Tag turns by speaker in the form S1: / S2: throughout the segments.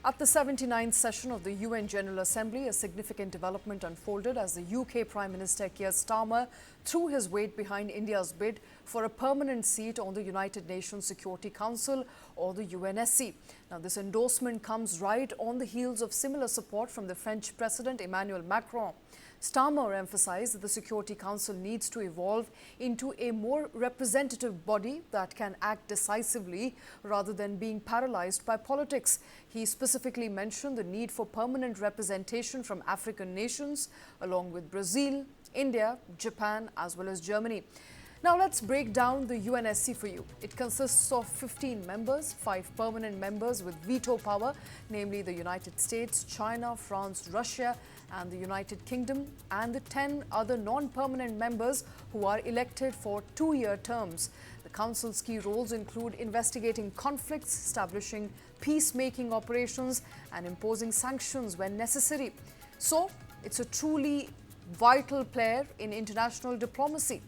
S1: At the 79th session of the UN General Assembly, a significant development unfolded as the UK Prime Minister Keir Starmer threw his weight behind India's bid for a permanent seat on the United Nations Security Council or the UNSC. Now, this endorsement comes right on the heels of similar support from the French President Emmanuel Macron. Starmer emphasized that the Security Council needs to evolve into a more representative body that can act decisively rather than being paralyzed by politics. He specifically mentioned the need for permanent representation from African nations, along with Brazil, India, Japan, as well as Germany. Now let's break down the UNSC for you. It consists of 15 members, 5 permanent members with veto power, namely the United States, China, France, Russia, and the United Kingdom, and the 10 other non-permanent members who are elected for 2-year terms. The Council's key roles include investigating conflicts, establishing peacemaking operations, and imposing sanctions when necessary. So, it's a truly vital player in international diplomacy.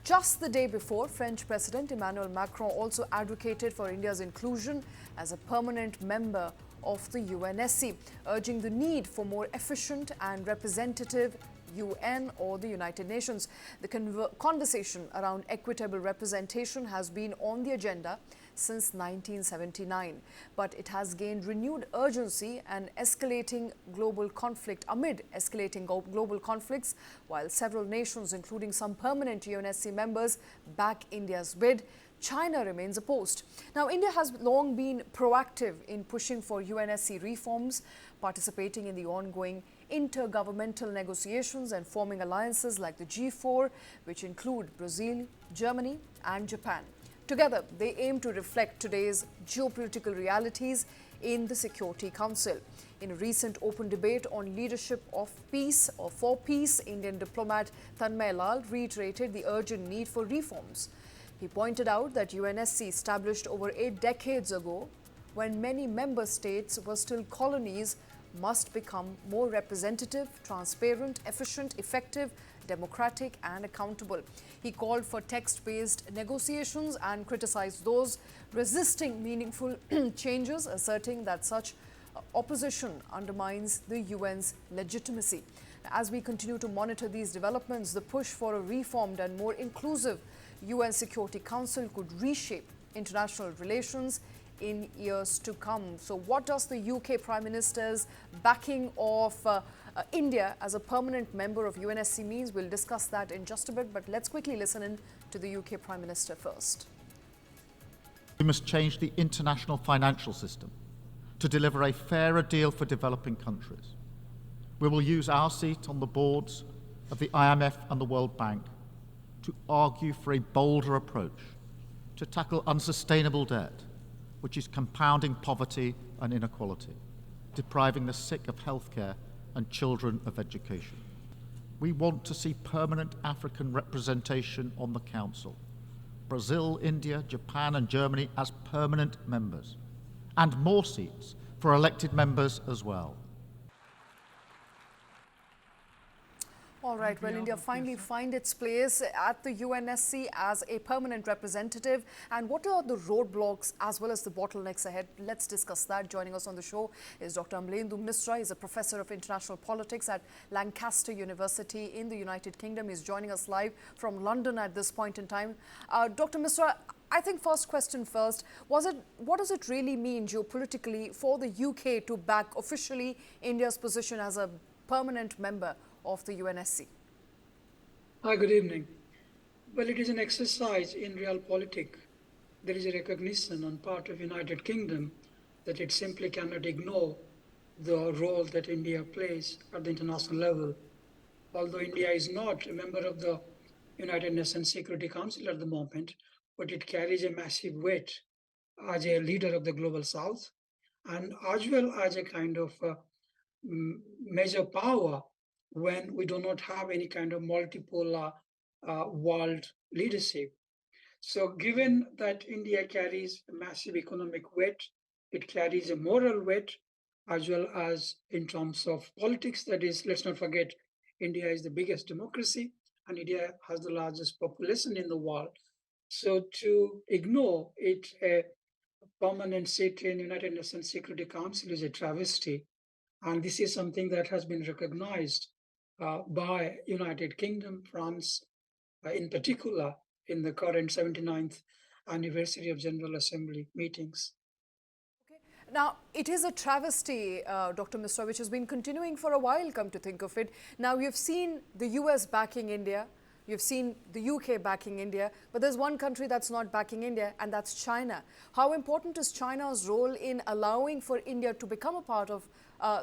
S1: Just the day before, French President Emmanuel Macron also advocated for India's inclusion as a permanent member of the UNSC, urging the need for more efficient and representative UN or the United Nations. The conversation around equitable representation has been on the agenda since 1979, but it has gained renewed urgency and escalating global conflict amid escalating global conflicts, while several nations, including some permanent UNSC members, back India's bid. China remains opposed. Now, India has long been proactive in pushing for UNSC reforms, participating in the ongoing intergovernmental negotiations and forming alliances like the G4, which include Brazil, Germany, and Japan. Together, they aim to reflect today's geopolitical realities in the Security Council. In a recent open debate on leadership of peace or for peace, Indian diplomat Tanmay Lal reiterated the urgent need for reforms. He pointed out that UNSC, established over 8 decades ago, when many member states were still colonies, must become more representative, transparent, efficient, effective, democratic, and accountable. He called for text-based negotiations and criticized those resisting meaningful changes, asserting that such opposition undermines the UN's legitimacy. As we continue to monitor these developments, the push for a reformed and more inclusive UN Security Council could reshape international relations in years to come. So what does the UK Prime Minister's backing of India as a permanent member of UNSC means? We'll discuss that in just a bit, but let's quickly listen in to the UK Prime Minister first.
S2: We must change the international financial system to deliver a fairer deal for developing countries. We will use our seat on the boards of the IMF and the World Bank to argue for a bolder approach to tackle unsustainable debt, which is compounding poverty and inequality, depriving the sick of healthcare and children of education. We want to see permanent African representation on the Council, Brazil, India, Japan and Germany as permanent members, and more seats for elected members as well.
S1: All right, well, India finally find its place at the UNSC as a permanent representative. And what are the roadblocks as well as the bottlenecks ahead? Let's discuss that. Joining us on the show is Dr. Amlendu Misra. He's a professor of international politics at Lancaster University in the United Kingdom. He's joining us live from London at this point in time. Dr. Misra, I think first question first, what does it really mean geopolitically for the UK to back officially India's position as a permanent member of the UNSC?
S3: Hi, good evening. Well, it is an exercise in realpolitik. There is a recognition on part of United Kingdom that it simply cannot ignore the role that India plays at the international level. Although India is not a member of the United Nations Security Council at the moment, but it carries a massive weight as a leader of the global south and as well as a kind of major power when we do not have any kind of multipolar world leadership. So given that India carries a massive economic weight, it carries a moral weight, as well as in terms of politics. That is, let's not forget, India is the biggest democracy and India has the largest population in the world. So to ignore it permanent seat in United Nations Security Council is a travesty. And this is something that has been recognized by United Kingdom, France, in particular, in the current 79th anniversary of General Assembly meetings.
S1: Now, it is a travesty, Dr. Misra, which has been continuing for a while, come to think of it. Now, you've seen the US backing India, you've seen the UK backing India, but there's one country that's not backing India, and that's China. How important is China's role in allowing for India to become a part of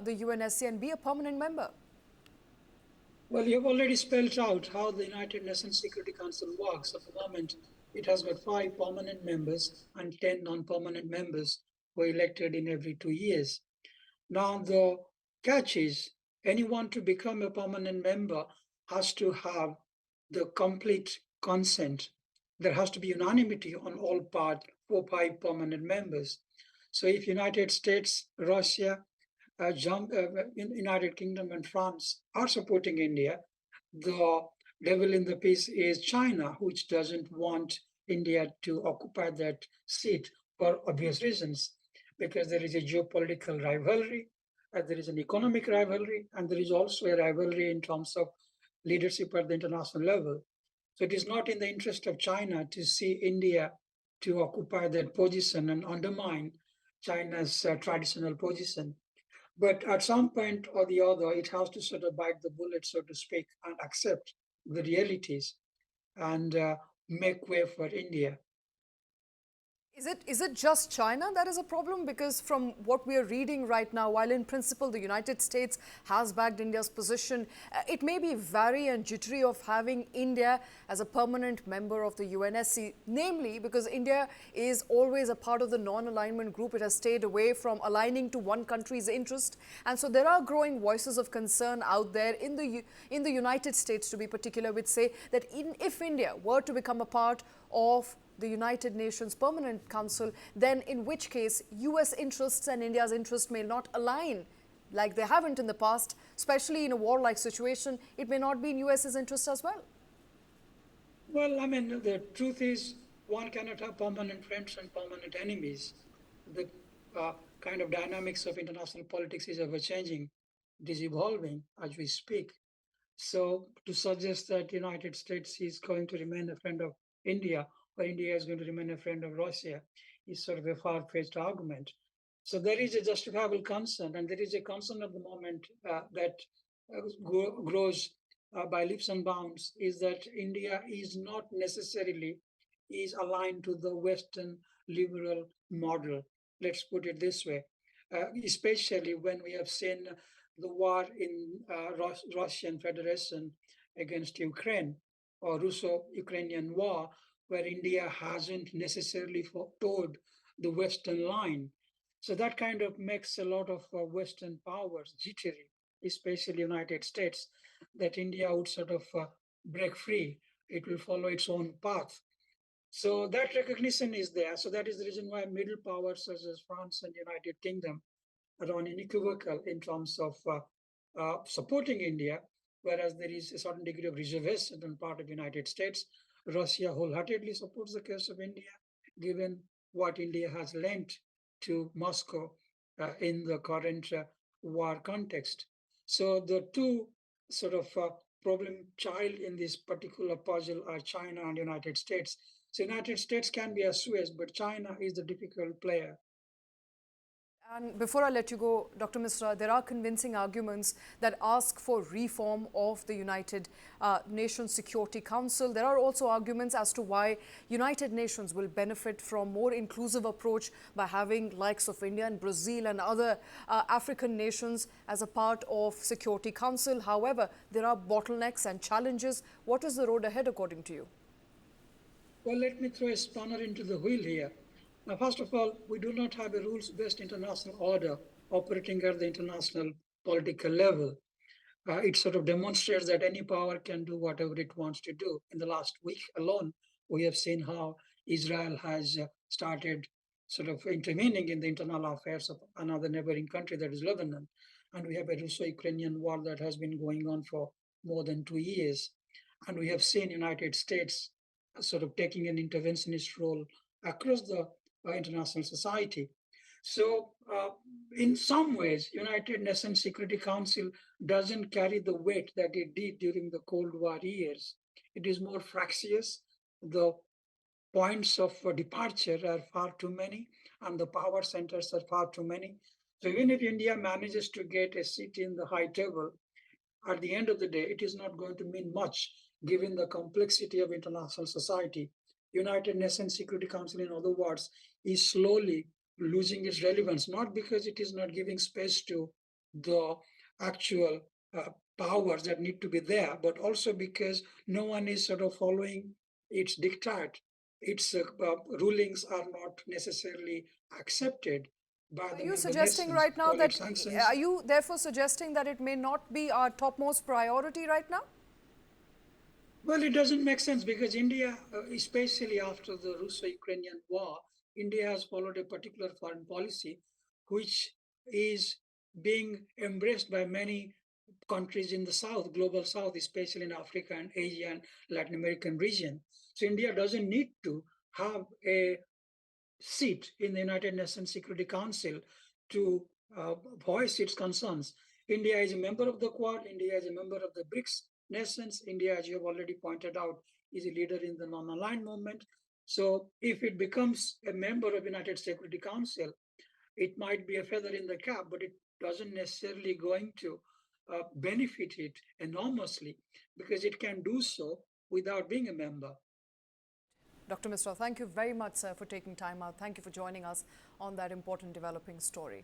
S1: the UNSC and be a permanent member?
S3: Well, you've already spelled out how the United Nations Security Council works. At the moment, it has got 5 permanent members and 10 non-permanent members who are elected in every 2 years. Now, the catch is anyone to become a permanent member has to have the complete consent. There has to be unanimity on all part for 5 permanent members. So if United States, Russia, United Kingdom and France are supporting India, the devil in the piece is China, which doesn't want India to occupy that seat for obvious reasons, because there is a geopolitical rivalry, there is an economic rivalry, and there is also a rivalry in terms of leadership at the international level. So it is not in the interest of China to see India to occupy that position and undermine China's traditional position. But at some point or the other, it has to sort of bite the bullet, so to speak, and accept the realities and make way for India.
S1: Is it just China that is a problem? Because from what we are reading right now, while in principle the United States has backed India's position, it may be wary and jittery of having India as a permanent member of the UNSC, namely because India is always a part of the non-alignment group. It has stayed away from aligning to one country's interest. And so there are growing voices of concern out there in the United States, to be particular, which say that if India were to become a part of the United Nations Permanent Council, then in which case US interests and India's interests may not align like they haven't in the past, especially in a war-like situation. It may not be in US's interest as well.
S3: Well, I mean, the truth is one cannot have permanent friends and permanent enemies. The kind of dynamics of international politics is ever changing. It is evolving as we speak. So to suggest that United States is going to remain a friend of India or India is going to remain a friend of Russia is sort of a far-fetched argument. So there is a justifiable concern, and there is a concern at the moment that grows by leaps and bounds, is that India is not necessarily is aligned to the Western liberal model. Let's put it this way, especially when we have seen the war in Russian Federation against Ukraine, or Russo-Ukrainian war, where India hasn't necessarily toed the Western line. So that kind of makes a lot of Western powers jittery, especially United States, that India would sort of break free. It will follow its own path. So that recognition is there. So that is the reason why middle powers such as France and United Kingdom are unequivocal in terms of supporting India, whereas there is a certain degree of reservation on part of the United States. Russia wholeheartedly supports the case of India, given what India has lent to Moscow in the current war context. So the two sort of problem child in this particular puzzle are China and United States. So United States can be assuaged, but China is the difficult player.
S1: And before I let you go, Dr. Misra, there are convincing arguments that ask for reform of the United Nations Security Council. There are also arguments as to why United Nations will benefit from more inclusive approach by having likes of India and Brazil and other African nations as a part of Security Council. However, there are bottlenecks and challenges. What is the road ahead according to you?
S3: Well, let me throw a spanner into the wheel here. Now, first of all, we do not have a rules-based international order operating at the international political level. It sort of demonstrates that any power can do whatever it wants to do. In the last week alone, we have seen how Israel has started sort of intervening in the internal affairs of another neighboring country, that is Lebanon. And we have a Russo-Ukrainian war that has been going on for more than 2 years. And we have seen United States sort of taking an interventionist role across the international society. So, in some ways, United Nations Security Council doesn't carry the weight that it did during the Cold War years. It is more fractious. The points of departure are far too many, and the power centers are far too many. So, even if India manages to get a seat in the high table, at the end of the day, it is not going to mean much given the complexity of international society. United Nations Security Council, in other words, is slowly losing its relevance, not because it is not giving space to the actual powers that need to be there, but also because no one is sort of following its diktat. Its rulings are not necessarily accepted by
S1: Are
S3: the
S1: you
S3: member
S1: suggesting
S3: nations.
S1: right now
S3: So
S1: that,
S3: its actions.
S1: are you therefore suggesting that it may not be our topmost priority right now?
S3: Well, it doesn't make sense because India, especially after the Russo-Ukrainian war, India has followed a particular foreign policy, which is being embraced by many countries in the South, global South, especially in Africa and Asia and Latin American region. So India doesn't need to have a seat in the United Nations Security Council to voice its concerns. India is a member of the Quad, India is a member of the BRICS nations. India, as you have already pointed out, is a leader in the non-aligned movement. So if it becomes a member of United Security Council, it might be a feather in the cap, but it doesn't necessarily going to benefit it enormously because it can do so without being a member.
S1: Dr. Misra, thank you very much, sir, for taking time out. Thank you for joining us on that important developing story.